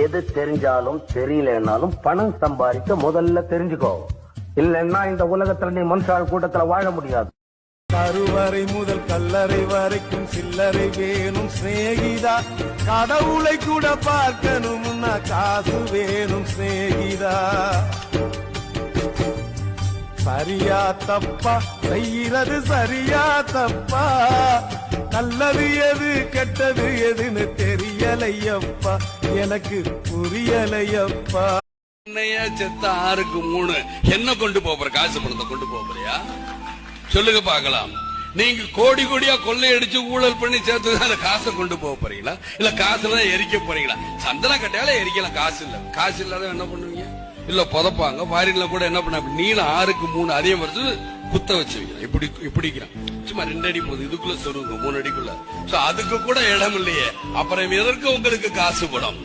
எது தெரிஞ்சாலும் தெரியலனாலும் பணம் சம்பாதிக்க முதல்ல தெரிஞ்சுக்கோ. இல்லன்னா இந்த உலகத்துல நீ மனுஷால் கூட்டத்துல வாழ முடியாது. கருவறை முதல் கல்லறை வரைக்கும் சில்லறை வேணும் சிநேகிதா. கடவுளை கூட பார்க்கணும்னா காசு வேணும் சிநேகிதா. சரியா தப்பா செய்யறது சரியா தப்பா, நல்லது எது கெட்டது எதுன்னு தெரியலையப்பா, எனக்கு புரியலையப்பா. என்னையா செத்த 6க்கு 3 என்ன கொண்டு போற? காசு பணத்தை கொண்டு போறியா? சொல்லுங்க பாக்கலாம். நீங்க கோடி கோடியா கொள்ளையடிச்சு ஊழல் பண்ணி சேர்த்து அந்த காசை கொண்டு போறீங்களா, இல்ல காசுல எரிக்க போறீங்களா? சந்தன கட்டையால எரிக்கலாம், காசு இல்ல. காசு இல்லாத என்ன பண்ணுவீங்க? இல்ல புதப்பாங்க. ஃபாரின்ல கூட என்ன பண்ண, நீளம் 6க்கு 3 அதே மாதிரி குத்த வச்சு வைக்கலாம். இப்படிக்கிறான் சும்மா 2 அடி போகுது, இதுக்குள்ள சொல்லுங்க 3 அடிக்குள்ள. அதுக்கு கூட இடம் இல்லையே, அப்புறம் எதற்கு உங்களுக்கு காசு படம்?